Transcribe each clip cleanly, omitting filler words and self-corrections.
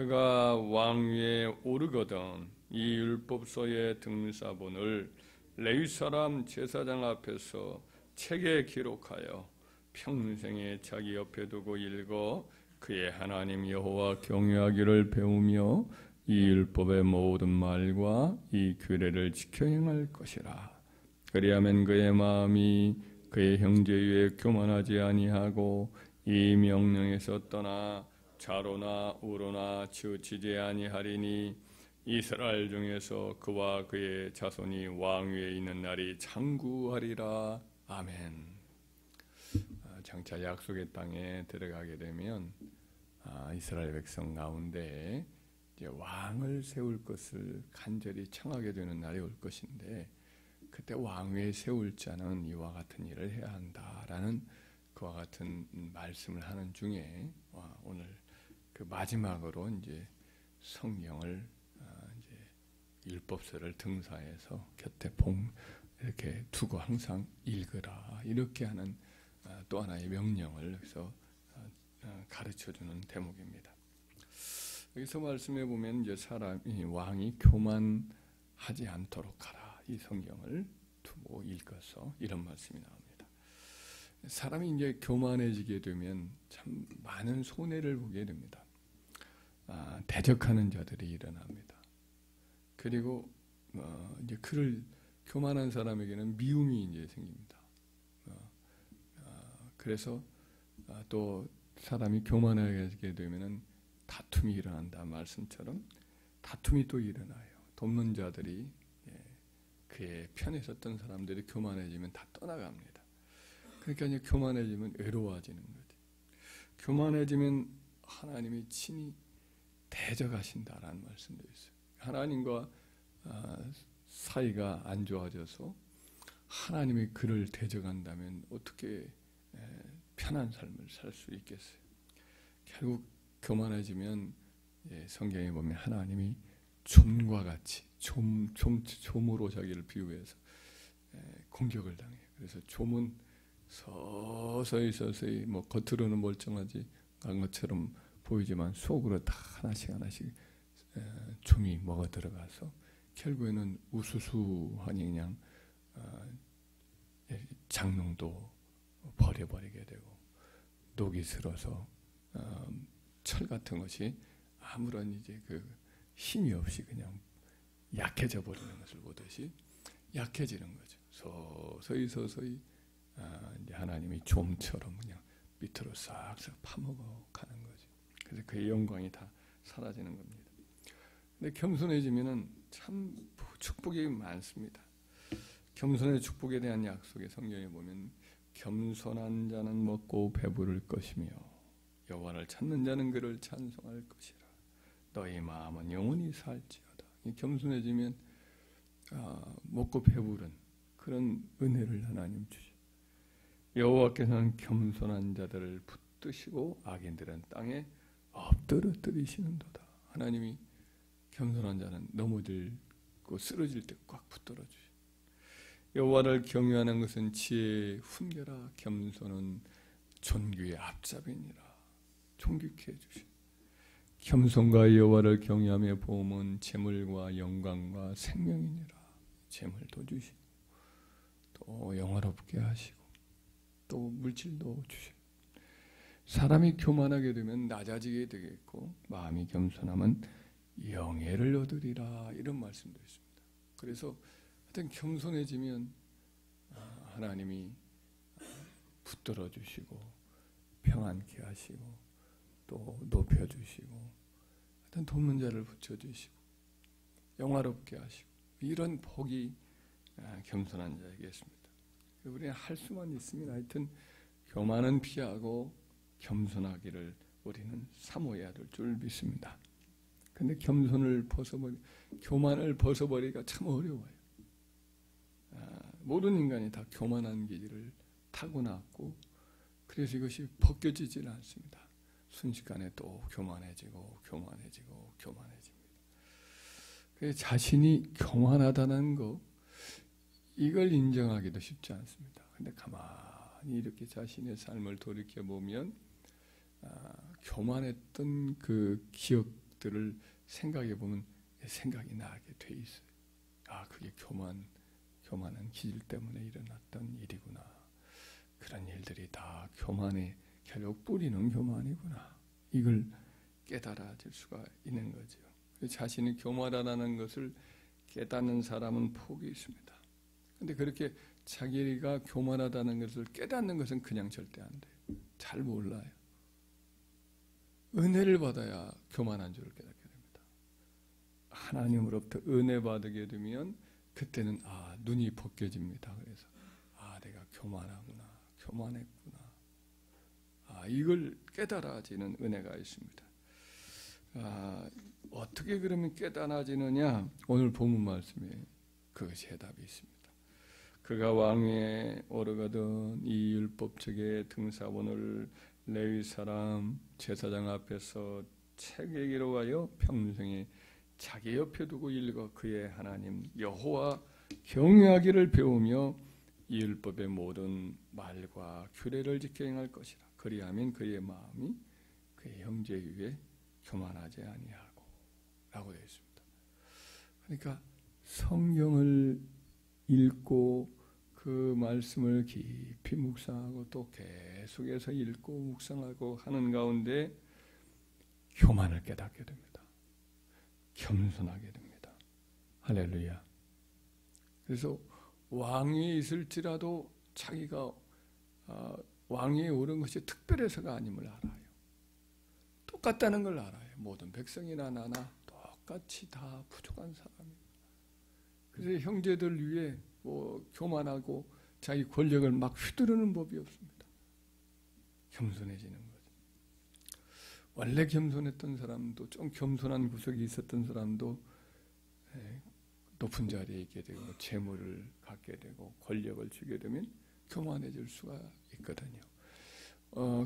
그가 왕위에 오르거든 이 율법서의 등사본을 레위 사람 제사장 앞에서 책에 기록하여 평생에 자기 옆에 두고 읽어 그의 하나님 여호와 경외하기를 배우며 이 율법의 모든 말과 이 규례를 지켜 행할 것이라. 그리하면 그의 마음이 그의 형제 위에 교만하지 아니하고 이 명령에서 떠나 좌로나 우로나 치우치지 아니하리니 이스라엘 중에서 그와 그의 자손이 왕위에 있는 날이 장구하리라. 아멘. 장차 약속의 땅에 들어가게 되면 이스라엘 백성 가운데 이제 왕을 세울 것을 간절히 청하게 되는 날이 올 것인데, 그때 왕위에 세울 자는 이와 같은 일을 해야 한다라는 그와 같은 말씀을 하는 중에 오늘 그 마지막으로 이제 성경을 이제 율법서를 등사해서 곁에 이렇게 두고 항상 읽으라 이렇게 하는 또 하나의 명령을 여기서 가르쳐주는 대목입니다. 여기서 말씀해 보면 이제 왕이 교만하지 않도록 하라. 이 성경을 두고 읽어서 이런 말씀이 나옵니다. 사람이 이제 교만해지게 되면 참 많은 손해를 보게 됩니다. 대적하는 자들이 일어납니다. 그리고 이제 그를 교만한 사람에게는 미움이 이제 생깁니다. 그래서 또 사람이 교만하게 되면은 다툼이 일어난다 말씀처럼 다툼이 또 일어나요. 돕는 자들이 그의 편에 섰던 사람들이 교만해지면 다 떠나갑니다. 그러니까 이제 교만해지면 외로워지는 거죠. 교만해지면 하나님이 친히 대적하신다라는 말씀도 있어요. 하나님과 사이가 안 좋아져서 하나님이 그를 대적한다면 어떻게 편한 삶을 살 수 있겠어요? 결국 교만해지면 성경에 보면 하나님이 좀과 같이 좀으로 자기를 비유해서 공격을 당해요. 그래서 좀은 서서히 뭐 겉으로는 멀쩡하지 않은 것처럼 보이지만 속으로 다 하나씩 좀이 먹어 들어가서 결국에는 우수수하니 그냥 장롱도 버려버리게 되고 녹이 슬어서 철 같은 것이 아무런 이제 그 힘이 없이 그냥 약해져 버리는 것을 보듯이 약해지는 거죠. 서서히 이제 하나님이 좀처럼 그냥 밑으로 싹싹 파먹어 가는 거죠. 그래서 그의 영광이 다 사라지는 겁니다. 근데 겸손해지면은 참 축복이 많습니다. 겸손의 축복에 대한 약속의 성경에 보면 겸손한 자는 먹고 배부를 것이며 여호와를 찾는 자는 그를 찬송할 것이라. 너희 마음은 영원히 살지어다. 겸손해지면 먹고 배부른 그런 은혜를 하나님 주시. 여호와께서는 겸손한 자들을 붙드시고 악인들은 땅에 엎드러뜨리시는도다. 하나님이 겸손한 자는 넘어질고 쓰러질 때 꽉 붙들어 주시. 여호와를 경외하는 것은 지혜의 훈계라. 겸손은 존귀의 앞잡이니라. 존귀케 해주시. 겸손과 여호와를 경외하며 보험은 재물과 영광과 생명이니라. 재물도 주시고 또 영화롭게 하시고 또 물질도 주시고. 사람이 교만하게 되면 낮아지게 되겠고 마음이 겸손하면 영예를 얻으리라. 이런 말씀도 있습니다. 그래서 하여튼 겸손해지면 하나님이 붙들어 주시고 평안케 하시고 또 높여주시고 하여튼 돕는 자를 붙여주시고 영화롭게 하시고 이런 복이 겸손한 자에게 있습니다. 우리는 할 수만 있으면 하여튼 교만은 피하고 겸손하기를 우리는 사모해야 될 줄 믿습니다. 근데 교만을 벗어버리기가 참 어려워요. 모든 인간이 다 교만한 기질을 타고났고 그래서 이것이 벗겨지지는 않습니다. 순식간에 또 교만해집니다. 그래서 자신이 교만하다는 거 이걸 인정하기도 쉽지 않습니다. 근데 가만히 이렇게 자신의 삶을 돌이켜보면 교만했던 그 모습들을 생각해 보면 생각이 나게 돼 있어요. 아, 그게 교만한 기질 때문에 일어났던 일이구나. 그런 일들이 다 교만의 결국 뿌리는 교만이구나. 이걸 깨달아질 수가 있는 거죠. 자신이 교만하다는 것을 깨닫는 사람은 복이 있습니다. 그런데 그렇게 자기가 교만하다는 것을 깨닫는 것은 그냥 절대 안 돼요. 잘 몰라요. 은혜를 받아야 교만한 줄을 깨닫게 됩니다. 하나님으로부터 은혜 받게 되면 그때는 눈이 벗겨집니다. 그래서 내가 교만하구나, 교만했구나. 이걸 깨달아지는 은혜가 있습니다. 어떻게 그러면 깨달아지느냐? 오늘 본문 말씀에 그것이 해답이 있습니다. 그가 왕위에 오르거든 이 율법책의 등사본을 레위 사람 제사장 앞에서 책에 기록하여 평생에 자기 옆에 두고 읽어 그의 하나님 여호와 경외하기를 배우며 이 율법의 모든 말과 규례를 지켜 행할 것이라. 그리하면 그의 마음이 그의 형제 위에 교만하지 아니하고 라고 되어 있습니다. 그러니까 성경을 읽고 그 말씀을 깊이 묵상하고 또 계속해서 읽고 묵상하고 하는 가운데 교만을 깨닫게 됩니다. 겸손하게 됩니다. 할렐루야. 그래서 왕위에 있을지라도 자기가 왕위에 오른 것이 특별해서가 아님을 알아요. 똑같다는 걸 알아요. 모든 백성이나 나나 똑같이 다 부족한 사람이에요. 그래서 형제들 위에 교만하고 자기 권력을 막 휘두르는 법이 없습니다. 겸손해지는 거죠. 원래 겸손했던 사람도 좀 겸손한 구석이 있었던 사람도 높은 자리에 있게 되고 재물을 갖게 되고 권력을 주게 되면 교만해질 수가 있거든요.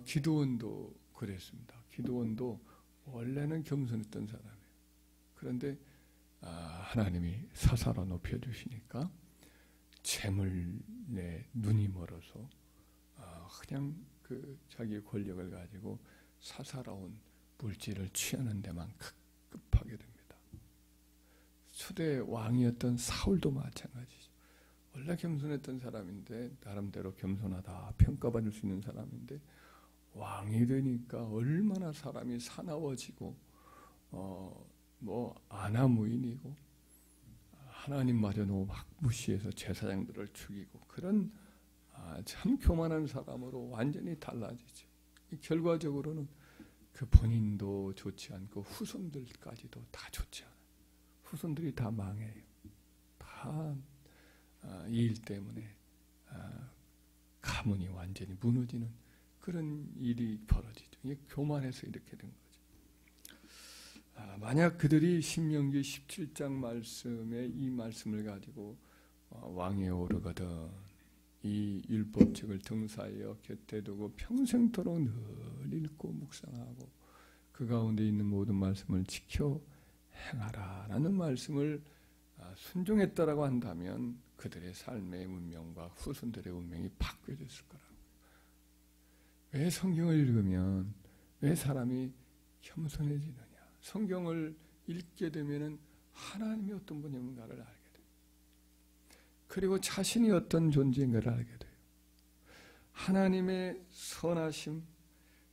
기드온도 그랬습니다. 기드온도 원래는 겸손했던 사람이에요. 그런데 하나님이 사사로 높여주시니까 재물에 눈이 멀어서 그냥 그 자기의 권력을 가지고 사사로운 물질을 취하는 데만 급급하게 됩니다. 초대 왕이었던 사울도 마찬가지죠. 원래 겸손했던 사람인데 나름대로 겸손하다 평가받을 수 있는 사람인데 왕이 되니까 얼마나 사람이 사나워지고 아나무인이고 하나님마저도 막 무시해서 제사장들을 죽이고 그런 참 교만한 사람으로 완전히 달라지죠. 결과적으로는 그 본인도 좋지 않고 후손들까지도 다 좋지 않아요. 후손들이 다 망해요. 다 이 일 때문에 가문이 완전히 무너지는 그런 일이 벌어지죠. 이게 교만해서 이렇게 된 거죠. 만약 그들이 신명기 17장 말씀에 이 말씀을 가지고 왕위에 오르거든 이 율법책을 등사하여 곁에 두고 평생토록 늘 읽고 묵상하고 그 가운데 있는 모든 말씀을 지켜 행하라 라는 말씀을 순종했다라고 한다면 그들의 삶의 운명과 후손들의 운명이 바뀌어졌을 거라고. 왜 성경을 읽으면 왜 사람이 겸손해지느냐? 성경을 읽게 되면은 하나님이 어떤 분인가를 알게 돼요. 그리고 자신이 어떤 존재인가를 알게 돼요. 하나님의 선하심,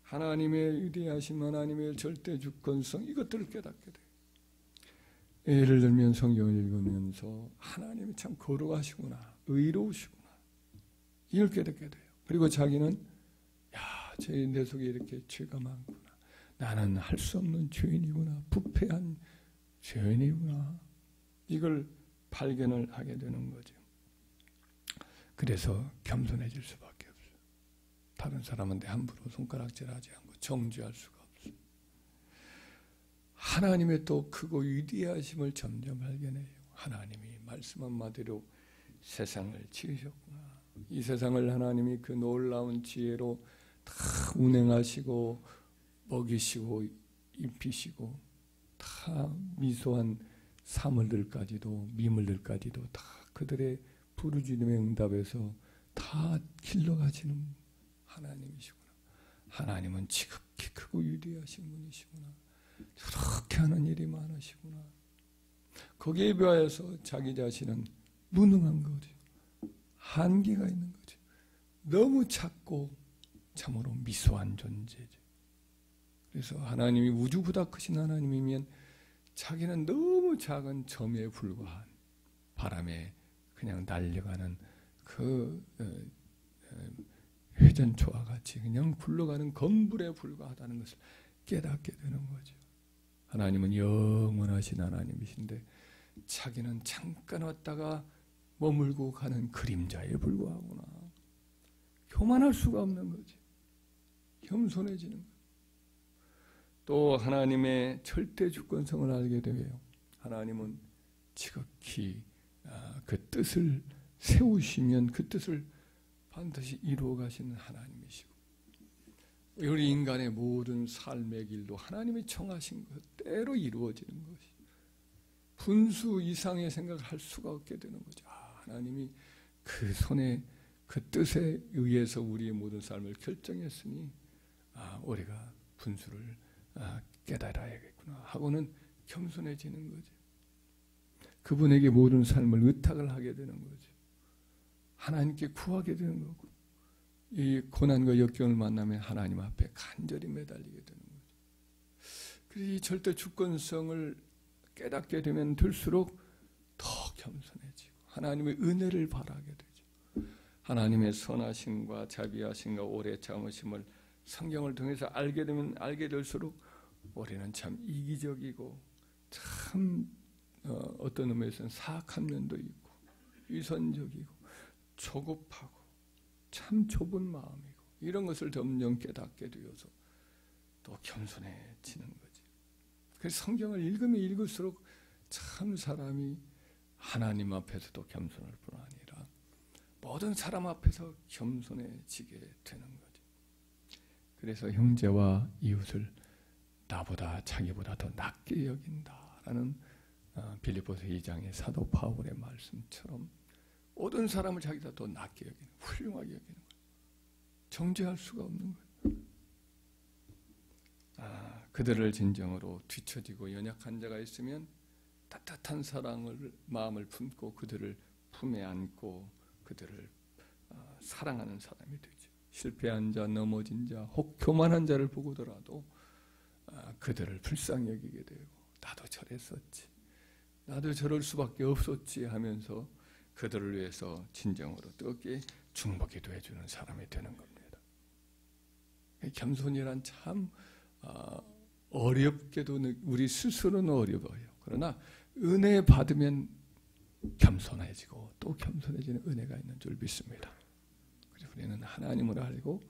하나님의 위대하심, 하나님의 절대 주권성 이것들을 깨닫게 돼요. 예를 들면 성경을 읽으면서 하나님이 참 거룩하시구나, 의로우시구나 이걸 깨닫게 돼요. 그리고 자기는 내 속에 이렇게 죄가 많구나. 나는 할 수 없는 죄인이구나. 부패한 죄인이구나. 이걸 발견을 하게 되는 거죠. 그래서 겸손해질 수밖에 없어요. 다른 사람한테 함부로 손가락질하지 않고 정죄할 수가 없어요. 하나님의 또 크고 위대하심을 점점 발견해요. 하나님이 말씀 한마디로 세상을 지으셨구나. 이 세상을 하나님이 그 놀라운 지혜로 다 운행하시고 먹이시고 입히시고 다 미소한 사물들까지도 미물들까지도 다 그들의 부르짖음의 응답에서 다 길러가시는 하나님이시구나. 하나님은 지극히 크고 위대하신 분이시구나. 저렇게 하는 일이 많으시구나. 거기에 비하여서 자기 자신은 무능한 거죠. 한계가 있는 거죠. 너무 작고 참으로 미소한 존재죠. 그래서 하나님이 우주보다 크신 하나님이면 자기는 너무 작은 점에 불과한 바람에 그냥 날려가는 그 회전초와 같이 그냥 굴러가는 건불에 불과하다는 것을 깨닫게 되는 거죠. 하나님은 영원하신 하나님이신데 자기는 잠깐 왔다가 머물고 가는 그림자에 불과하구나. 교만할 수가 없는 거지. 겸손해지는 거예요. 또 하나님의 절대 주권성을 알게 되고요. 하나님은 지극히 그 뜻을 세우시면 그 뜻을 반드시 이루어 가시는 하나님이시고, 우리 인간의 모든 삶의 길도 하나님이 정하신 것대로 이루어지는 것이, 분수 이상의 생각을 할 수가 없게 되는 거죠. 하나님이 그 손에 그 뜻에 의해서 우리의 모든 삶을 결정했으니 우리가 분수를 깨달아야겠구나 하고는 겸손해지는 거죠. 그분에게 모든 삶을 의탁을 하게 되는 거죠. 하나님께 구하게 되는 거고, 이 고난과 역경을 만나면 하나님 앞에 간절히 매달리게 되는 거죠. 그래서 이 절대 주권성을 깨닫게 되면 될수록 더 겸손해지고 하나님의 은혜를 바라게 되죠. 하나님의 선하심과 자비하심과 오래 참으심을 성경을 통해서 알게 되면 알게 될수록 우리는 참 이기적이고 참 어떤 의미에서는 사악한 면도 있고 위선적이고 조급하고 참 좁은 마음이고 이런 것을 점점 깨닫게 되어서 또 겸손해지는 거지. 그래서 성경을 읽으면 읽을수록 참 사람이 하나님 앞에서도 겸손할 뿐 아니라 모든 사람 앞에서 겸손해지게 되는 거죠. 그래서 형제와 이웃을 나보다 자기보다 더 낮게 여긴다라는 빌립보서 2장의 사도 바울의 말씀처럼 모든 사람을 자기보다 더 낮게 여기는, 훌륭하게 여기는 거예요. 정죄할 수가 없는 거예요. 그들을 진정으로 뒤처지고 연약한 자가 있으면 따뜻한 사랑을 마음을 품고 그들을 품에 안고 그들을 사랑하는 사람이 되죠. 실패한 자, 넘어진 자, 혹 교만한 자를 보고더라도 그들을 불쌍히 여기게 되고 나도 저랬었지, 나도 저럴 수밖에 없었지 하면서 그들을 위해서 진정으로 뜨겁게 중보기도 해주는 사람이 되는 겁니다. 겸손이란 참 어렵게도 우리 스스로는 어려워요. 그러나 은혜 받으면 겸손해지고 또 겸손해지는 은혜가 있는 줄 믿습니다. 그래서 우리는 하나님을 알고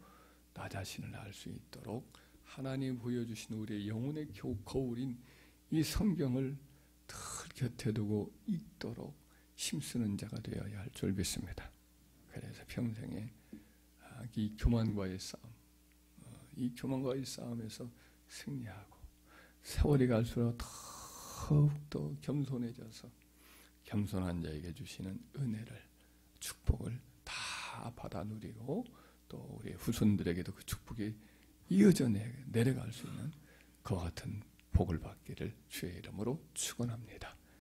나 자신을 알 수 있도록 하나님 보여주신 우리의 영혼의 거울인 이 성경을 늘 곁에 두고 읽도록 힘쓰는 자가 되어야 할 줄 믿습니다. 그래서 평생에 이 교만과의 싸움, 이 교만과의 싸움에서 승리하고 세월이 갈수록 더욱더 겸손해져서 겸손한 자에게 주시는 은혜를, 축복을 다 받아 누리고 또 우리 후손들에게도 그 축복이 이어져 내려갈 수 있는 그와 같은 복을 받기를 주의 이름으로 축원합니다.